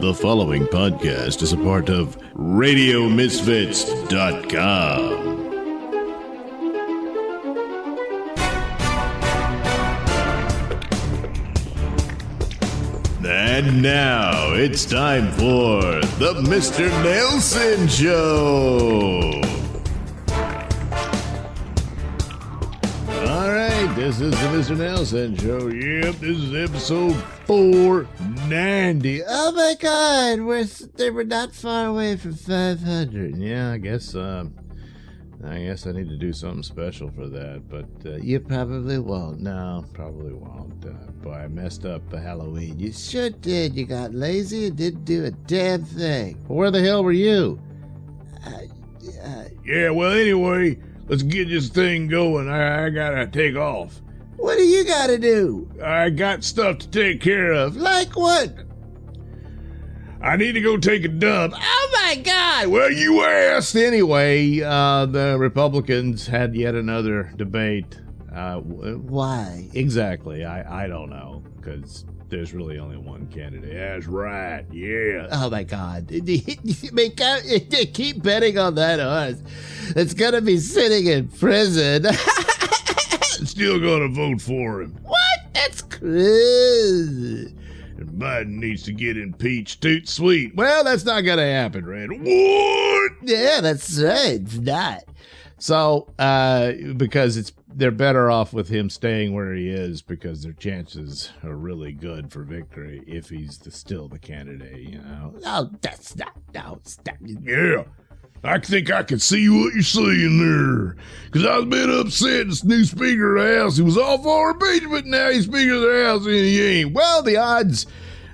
The following podcast is a part of RadioMisfits.com. And now it's time for the Mr. Nailsin Show. All right, this is the Mr. Nailsin Show. Yep, this is episode 490. Oh my God, they were not far away from 500. Yeah, I guess I need to do something special for that, but you probably won't. No, probably won't. Boy, I messed up Halloween. You sure did. You got lazy and didn't do a damn thing. Where the hell were you? Yeah, well, anyway, let's get this thing going. I gotta take off. What do you gotta do? I got stuff to take care of. Like what? I need to go take a dump. Oh my God! Well, you asked. Anyway, the Republicans had yet another debate. Why? Exactly. I don't know, because there's really only one candidate. That's right, yeah. Oh my God. Keep betting on that horse. It's gonna be sitting in prison. Still gonna vote for him. What? That's crazy. And Biden needs to get impeached. Toot sweet. Well, that's not gonna happen, Red. What? Yeah, that's right. It's not. So, because they're better off with him staying where he is, because their chances are really good for victory if he's still the candidate, you know? Oh, that's not. No, it's not. Yeah. I think I can see what you're saying there. Because I was a bit upset this new Speaker of the House. He was all for impeachment, now he's Speaker of the House and he ain't. Well, the odds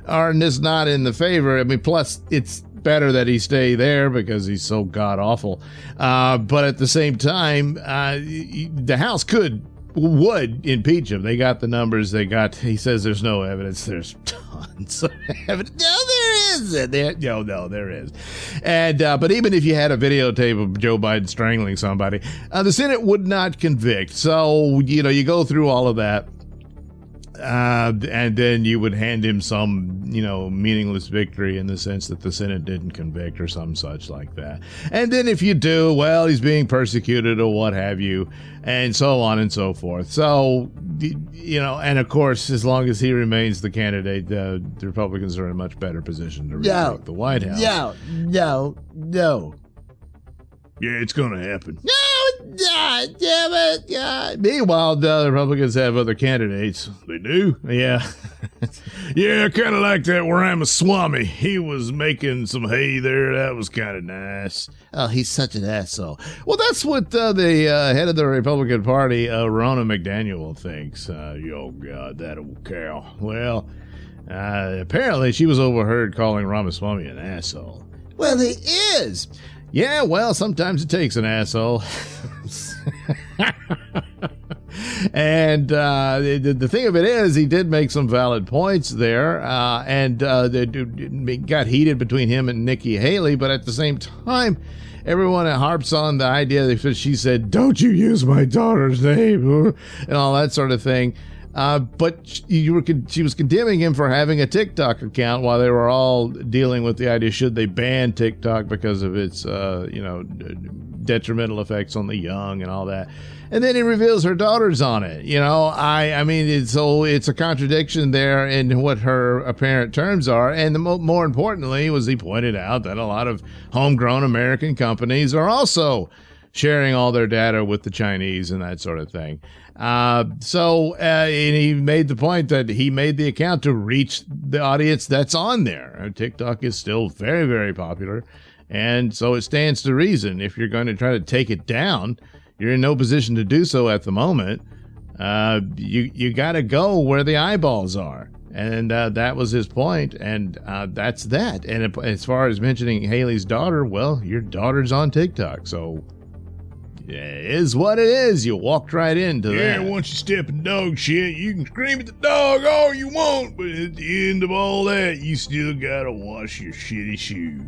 are just not in the favor. I mean, plus, it's better that he stay there because he's so god-awful. But at the same time, the House would impeach him. They got the numbers. He says there's no evidence. There's tons of evidence. No, there isn't. There is. And, but even if you had a videotape of Joe Biden strangling somebody, the Senate would not convict. So, you go through all of that. And then you would hand him some, meaningless victory in the sense that the Senate didn't convict or some such like that. And then if you do, well, he's being persecuted or what have you, and so on and so forth. So, and of course, as long as he remains the candidate, the Republicans are in a much better position to retake the White House. No. Yeah, it's going to happen. No, damn it. Yeah. Meanwhile, the Republicans have other candidates. They do? Yeah. Yeah, kind of like that Ramaswamy. He was making some hay there. That was kind of nice. Oh, he's such an asshole. Well, that's what the head of the Republican Party, Ronna McDaniel, thinks. Oh, God, that old cow. Well, apparently she was overheard calling Ramaswamy an asshole. Well, he is. Yeah, well, sometimes it takes an asshole. And the thing of it is, he did make some valid points there, and it got heated between him and Nikki Haley, but at the same time, everyone harps on the idea that she said, "Don't you use my daughter's name," and all that sort of thing. But she was condemning him for having a TikTok account while they were all dealing with the idea, should they ban TikTok because of its, detrimental effects on the young and all that. And then he reveals her daughter's on it. I mean, it's a contradiction there in what her apparent terms are. And more importantly, was he pointed out that a lot of homegrown American companies are also sharing all their data with the Chinese and that sort of thing. And he made the point that he made the account to reach the audience that's on there. TikTok is still very, very popular. And so it stands to reason, if you're going to try to take it down, you're in no position to do so at the moment. You got to go where the eyeballs are. And that was his point, and that's that. And as far as mentioning Haley's daughter, well, your daughter's on TikTok, so it is what it is. You walked right into that. Yeah, once you step in dog shit, you can scream at the dog all you want, but at the end of all that, you still gotta wash your shitty shoe.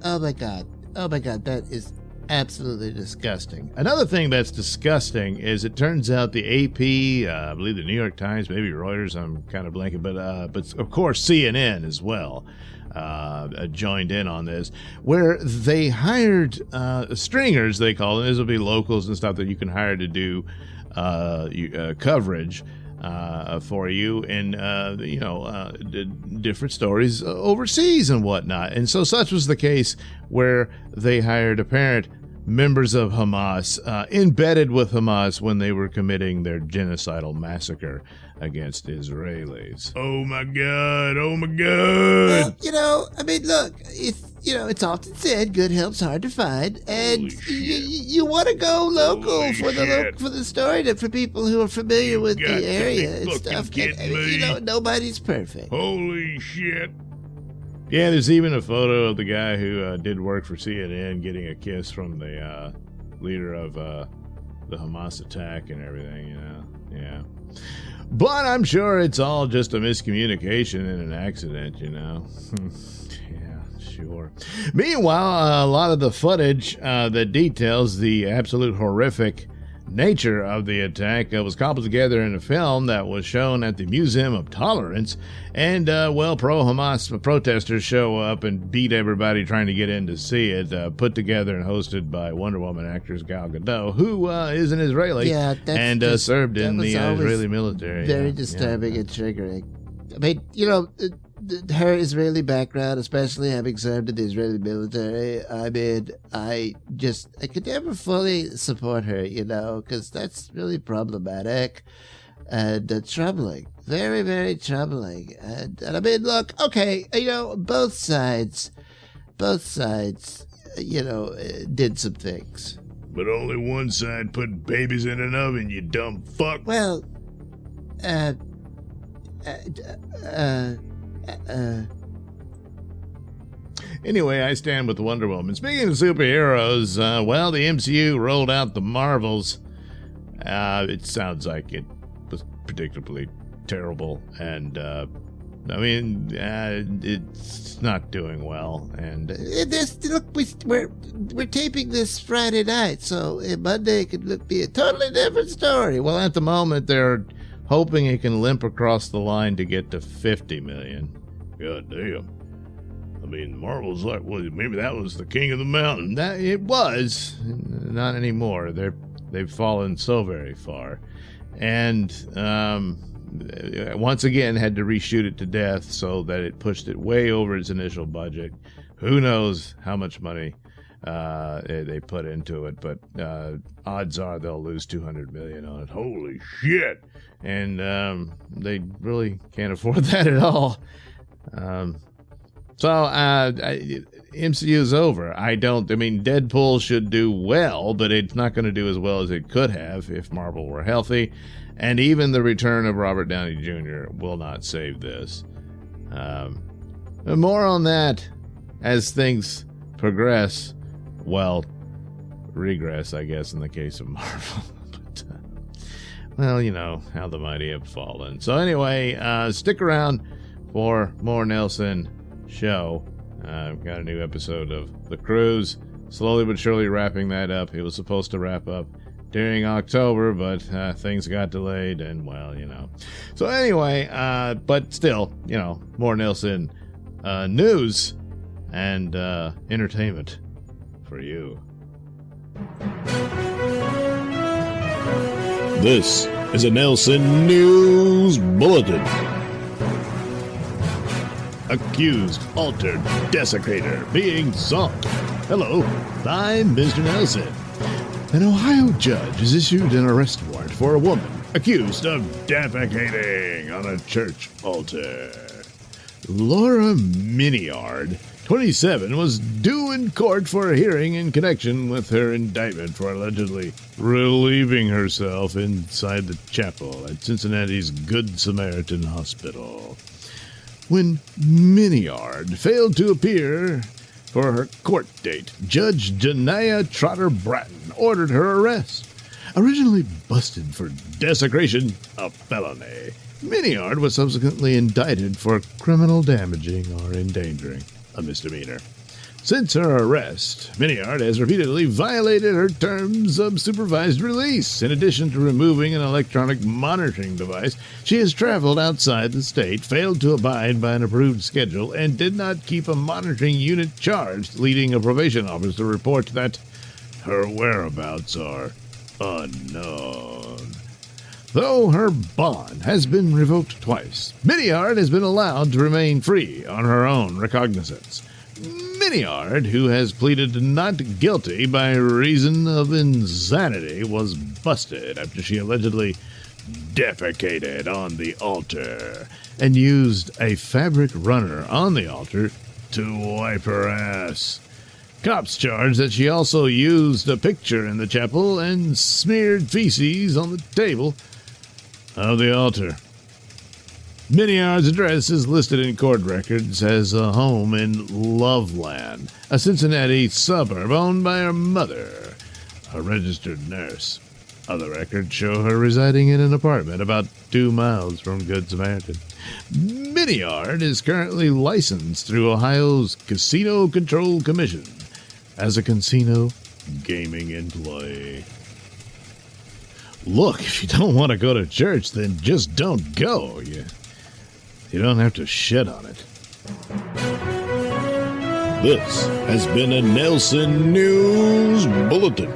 Oh my God, that is absolutely disgusting. Another thing that's disgusting is it turns out the AP, I believe the New York Times, maybe Reuters, I'm kind of blanking, but of course CNN as well joined in on this, where they hired stringers, they call them. These will be locals and stuff that you can hire to do coverage for you in different stories overseas and whatnot. And so such was the case where they hired apparent members of Hamas embedded with Hamas when they were committing their genocidal massacre against Israelis. Oh my God! Oh my God! Well, I mean, look, it's often said good help's hard to find, and you want to go local for the story, for people who are familiar with the area and stuff. And, nobody's perfect. Holy shit! Yeah, there's even a photo of the guy who did work for CNN getting a kiss from the leader of the Hamas attack and everything, Yeah. But I'm sure it's all just a miscommunication and an accident, Yeah, sure. Meanwhile, a lot of the footage that details the absolute horrific nature of the attack was cobbled together in a film that was shown at the Museum of Tolerance, and pro-Hamas protesters show up and beat everybody trying to get in to see it, put together and hosted by Wonder Woman actress Gal Gadot, who is an Israeli and served in the Israeli military. Very disturbing and triggering. I mean, her Israeli background, especially having served in the Israeli military, I mean, I could never fully support her, because that's really problematic and troubling. Very, very troubling. And I mean, look, okay, both sides, did some things. But only one side put babies in an oven, you dumb fuck. Well, Anyway, I stand with Wonder Woman. Speaking of superheroes, the MCU rolled out the Marvels. It sounds like it was predictably terrible, and it's not doing well. And we're taping this Friday night, so Monday could be a totally different story. Well, at the moment, they're hoping it can limp across the line to get to $50 million. God damn. I mean, Marvel's like, well, maybe that was the king of the mountain. That it was. Not anymore. They've fallen so very far. And once again had to reshoot it to death so that it pushed it way over its initial budget. Who knows how much money they put into it, but odds are they'll lose $200 million on it. Holy shit! And they really can't afford that at all. MCU's over. Deadpool should do well, but it's not going to do as well as it could have if Marvel were healthy. And even the return of Robert Downey Jr. will not save this. More on that as things progress. Well, regress, I guess, in the case of Marvel. But, how the mighty have fallen. So anyway, stick around for more Nailsin show. I've got a new episode of The Cruise. Slowly but surely wrapping that up. It was supposed to wrap up during October, but things got delayed, and So anyway, but still, more Nailsin news and entertainment for you. This is a Nailsin News Bulletin. Accused, altered, desecrator being sought. Hello, I'm Mr. Nailsin. An Ohio judge has issued an arrest warrant for a woman accused of defecating on a church altar. Laura Miniard, 27, was due in court for a hearing in connection with her indictment for allegedly relieving herself inside the chapel at Cincinnati's Good Samaritan Hospital. When Miniard failed to appear for her court date, Judge Janaya Trotter Bratton ordered her arrest. Originally busted for desecration, a felony, Miniard was subsequently indicted for criminal damaging or endangering, a misdemeanor. Since her arrest, Miniard has repeatedly violated her terms of supervised release. In addition to removing an electronic monitoring device, she has traveled outside the state, failed to abide by an approved schedule, and did not keep a monitoring unit charged, leading a probation officer to report that her whereabouts are unknown. Though her bond has been revoked twice, Miniard has been allowed to remain free on her own recognizance. Miniard, who has pleaded not guilty by reason of insanity, was busted after she allegedly defecated on the altar and used a fabric runner on the altar to wipe her ass. Cops charge that she also used a picture in the chapel and smeared feces on the table of the altar. Miniard's address is listed in court records as a home in Loveland, a Cincinnati suburb owned by her mother, a registered nurse. Other records show her residing in an apartment about 2 miles from Good Samaritan. Miniard is currently licensed through Ohio's Casino Control Commission as a casino gaming employee. Look, if you don't want to go to church, then just don't go. You don't have to shit on it. This has been a Nailsin News Bulletin.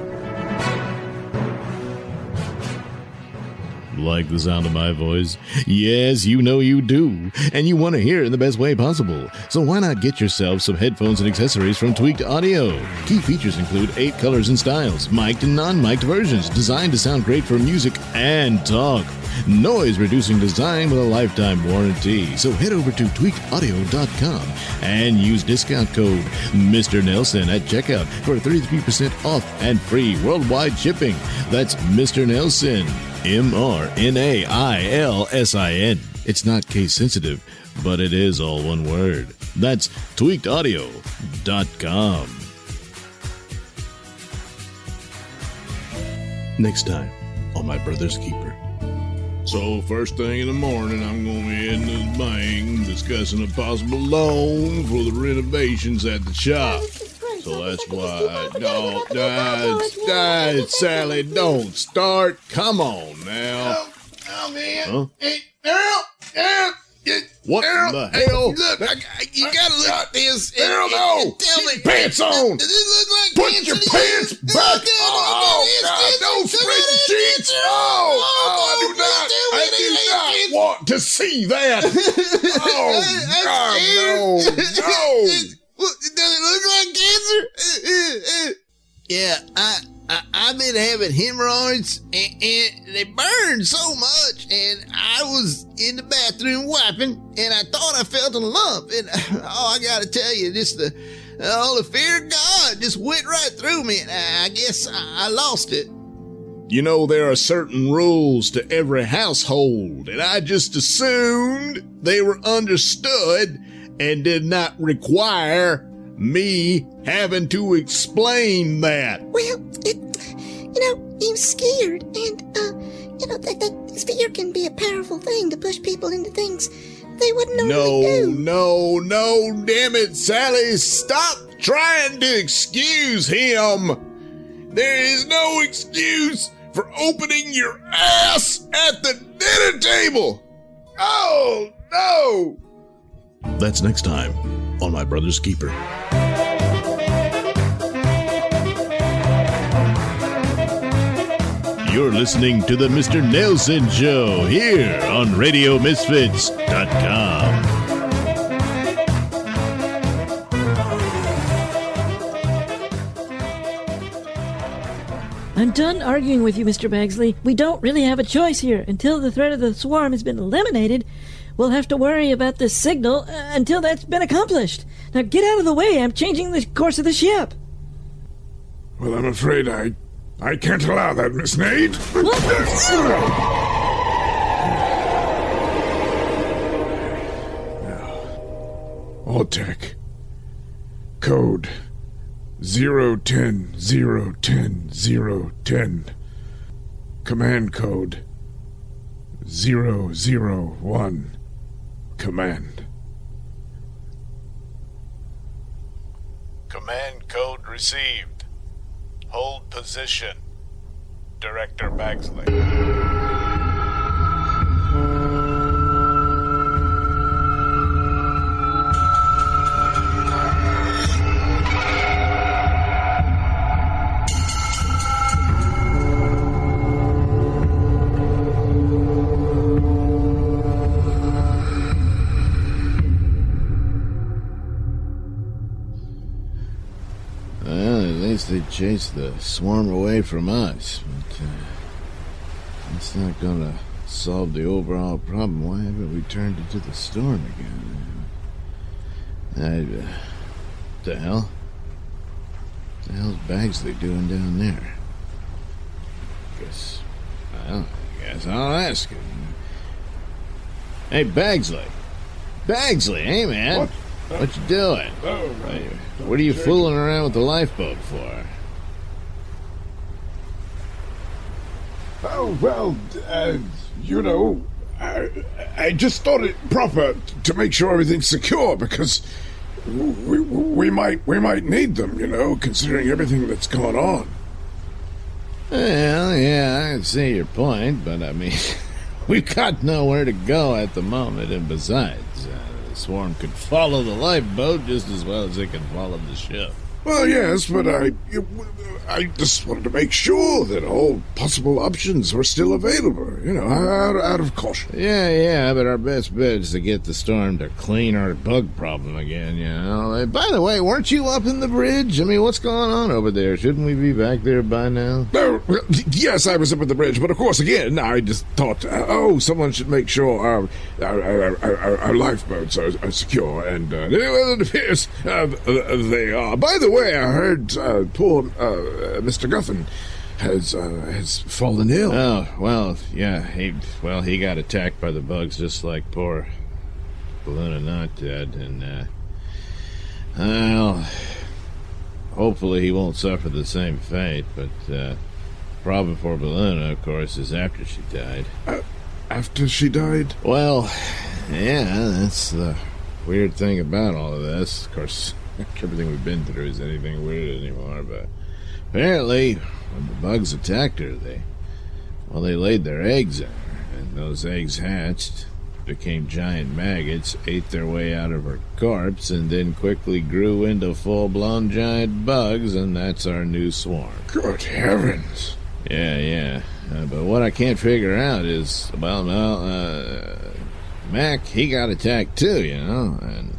Like the sound of my voice? Yes, you know you do. And you want to hear it in the best way possible. So why not get yourself some headphones and accessories from Tweaked Audio? Key features include 8 colors and styles, mic'd and non-mic'd versions, designed to sound great for music and talk. Noise-reducing design with a lifetime warranty. So head over to tweakedaudio.com and use discount code Mr. Nailsin at checkout for 33% off and free worldwide shipping. That's Mr. Nailsin. MRNAILSIN. It's not case sensitive, but it is all one word. That's tweakedaudio.com. Next time on My Brother's Keeper. So, first thing in the morning, I'm going to be in the bank discussing a possible loan for the renovations at the shop. So that's why, Sally, don't start. Come on now. Oh, man. Huh? Hey, Daryl. What in the hell? Look, you gotta look at this. Daryl, no. Tell me. Pants on. Does it look like Put cancer your to you? pants back. Oh, God, don't Come spread on, the sheets. cancer. I do not want to see that. Oh, God, no. Does it look like cancer? Yeah, I've been having hemorrhoids and they burn so much, and I was in the bathroom wiping and I thought I felt a lump, and I gotta tell you, just the fear of God just went right through me, and I guess I lost it. You know, there are certain rules to every household, and I just assumed they were understood and did not require me having to explain that. Well, he was scared, and, that fear can be a powerful thing to push people into things they wouldn't normally do. No, damn it, Sally, stop trying to excuse him. There is no excuse for opening your ass at the dinner table. Oh, no. That's next time on My Brother's Keeper. You're listening to the Mr. Nailsin Show here on RadioMisfits.com. I'm done arguing with you, Mr. Bagsley. We don't really have a choice here. Until the threat of the swarm has been eliminated, we'll have to worry about the signal until that's been accomplished. Now get out of the way. I'm changing the course of the ship. Well, I'm afraid I can't allow that, Miss Nade. All tech. Code 010-010-010. Command code 001. Command. Command code received. Hold position. Director Bagsley. They chased the swarm away from us, but it's not gonna solve the overall problem. Why haven't we turned into the storm again? The hell? What the hell's Bagsley doing down there? I guess I'll ask him. Hey, Bagsley! Bagsley, hey man! What you doing? What are you fooling around with the lifeboat for? Oh, well, I just thought it proper to make sure everything's secure because we might need them, considering everything that's going on. Well, yeah, I can see your point, but I mean, we've got nowhere to go at the moment, and besides, the swarm could follow the lifeboat just as well as it can follow the ship. Well, yes, but I just wanted to make sure that all possible options were still available, out of caution. Yeah, but our best bet is to get the storm to clean our bug problem again, By the way, weren't you up in the bridge? I mean, what's going on over there? Shouldn't we be back there by now? No, yes, I was up at the bridge, but of course, again, I just thought, someone should make sure our lifeboats are secure, and it appears they are. By the way, I heard poor Mr. Guffin has fallen ill. Oh, well, yeah, he got attacked by the bugs just like poor Balloon Knot did, and well, hopefully he won't suffer the same fate, but problem for Balloon, of course, is after she died. After she died? Well, yeah, that's the weird thing about all of this. Of course, everything we've been through is anything weird anymore, but apparently when the bugs attacked her, they laid their eggs in her, and those eggs hatched, became giant maggots, ate their way out of her corpse, and then quickly grew into full-blown giant bugs, and that's our new swarm. Good heavens. Yeah. But what I can't figure out is, Mac, he got attacked too, and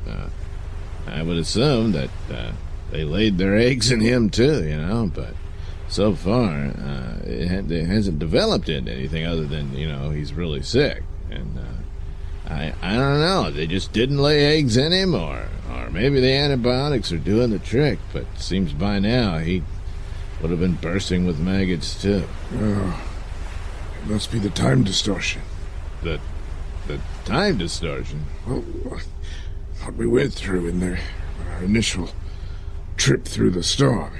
I would assume that they laid their eggs in him too, but so far it hasn't developed into anything other than, he's really sick. And I don't know, they just didn't lay eggs in him, or maybe the antibiotics are doing the trick, but it seems by now he would have been bursting with maggots too. Oh, it must be the time distortion. The time distortion? Well, what we went through in our initial trip through the storm.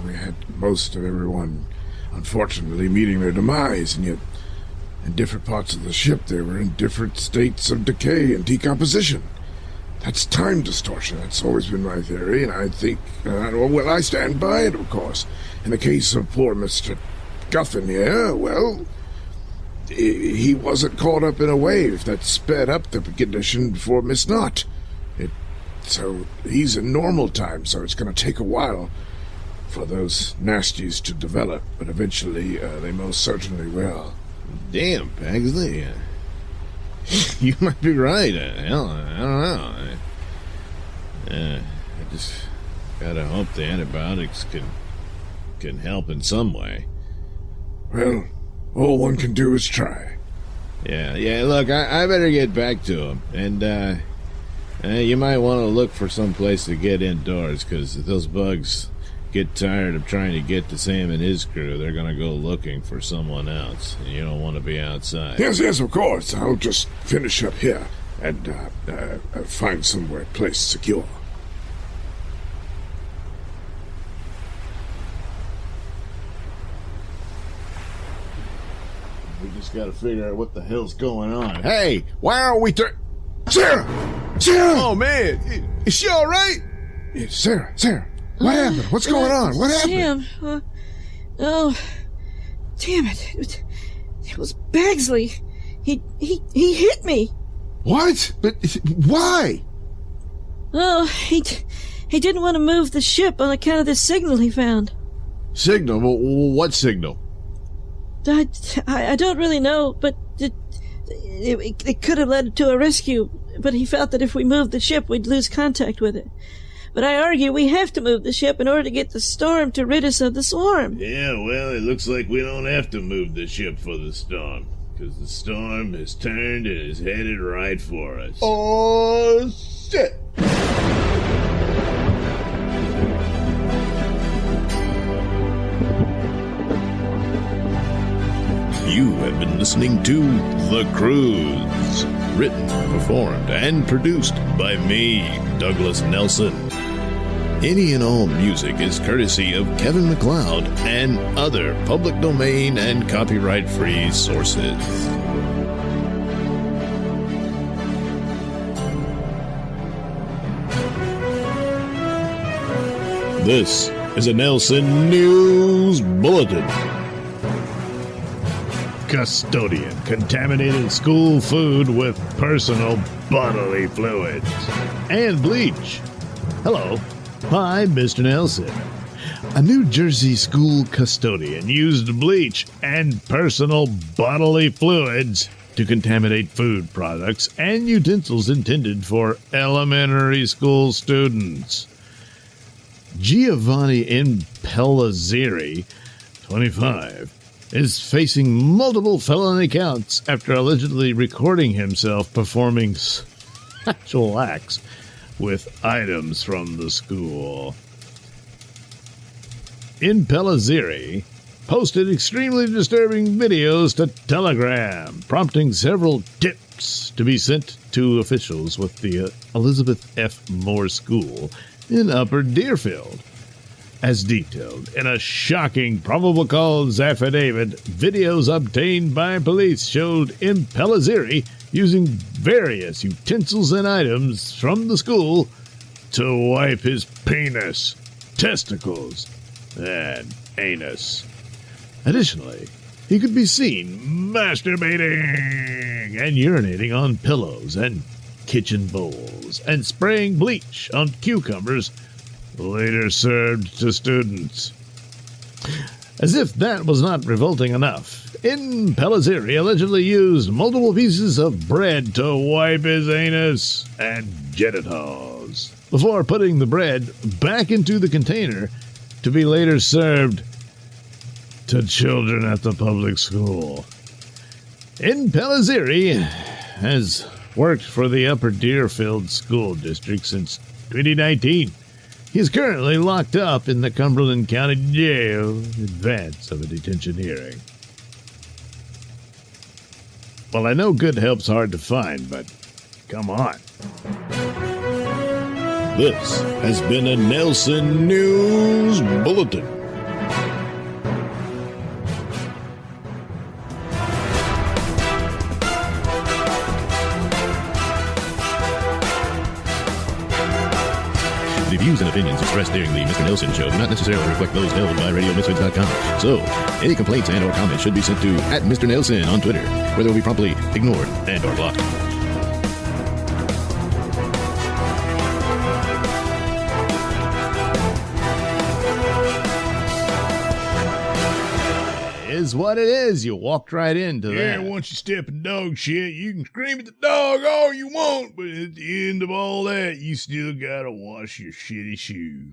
We had most of everyone, unfortunately, meeting their demise, and yet in different parts of the ship they were in different states of decay and decomposition. That's time distortion. That's always been my theory, and I think, I stand by it, of course. In the case of poor Mr. Guffin here, well, he wasn't caught up in a wave that sped up the condition for Miss Knot. So he's in normal time, so it's going to take a while for those nasties to develop, but eventually they most certainly will. Damn, Bagsley. You might be right. Hell, I don't know. I just gotta hope the antibiotics can help in some way. Well, all one can do is try. Yeah, look, I better get back to him, and you might want to look for some place to get indoors, because if those bugs get tired of trying to get to Sam and his crew, they're going to go looking for someone else, and you don't want to be outside. Yes, of course. I'll just finish up here and find somewhere place secure. We just got to figure out what the hell's going on. Hey, why aren't we Sarah! Oh, man! Is she all right? Sarah! What happened? What's going on? What happened? Sam, oh, damn it. It was Bagsley. He hit me. What? But why? Oh, he didn't want to move the ship on account of this signal he found. Signal? What signal? I don't really know, but it could have led to a rescue, but he felt that if we moved the ship, we'd lose contact with it. But I argue we have to move the ship in order to get the storm to rid us of the swarm. Yeah, well, it looks like we don't have to move the ship for the storm, because the storm has turned and is headed right for us. Oh, shit. You have been listening to The Cruise, written, performed, and produced by me, Douglas Nailsin. Any and all music is courtesy of Kevin MacLeod and other public domain and copyright-free sources. This is a Nailsin News Bulletin. Custodian contaminated school food with personal bodily fluids and bleach. Hello, I'm Mr. Nailsin. A New Jersey school custodian used bleach and personal bodily fluids to contaminate food products and utensils intended for elementary school students. Giovanni Impellizzeri, 25, is facing multiple felony counts after allegedly recording himself performing sexual acts with items from the school. Impellizzeri posted extremely disturbing videos to Telegram, prompting several tips to be sent to officials with the Elizabeth F. Moore School in Upper Deerfield. As detailed in a shocking probable cause affidavit, videos obtained by police showed Impellizzeri using various utensils and items from the school to wipe his penis, testicles, and anus. Additionally, he could be seen masturbating and urinating on pillows and kitchen bowls and spraying bleach on cucumbers later served to students. As if that was not revolting enough, Impellizzeri allegedly used multiple pieces of bread to wipe his anus and genitals before putting the bread back into the container to be later served to children at the public school. Impellizzeri has worked for the Upper Deerfield School District since 2019. He is currently locked up in the Cumberland County Jail in advance of a detention hearing. Well, I know good help's hard to find, but come on. This has been a Nailsin News Bulletin. The views and opinions expressed during the Mr. Nailsin Show do not necessarily reflect those held by RadioMisfits.com. So, any complaints and or comments should be sent to @Mr. Nailsin on Twitter, where they will be promptly ignored and or blocked. Is what it is. You walked right into Yeah, that. once you step in dog shit, you can scream at the dog all you want, but at the end of all that, you still gotta wash your shitty shoe.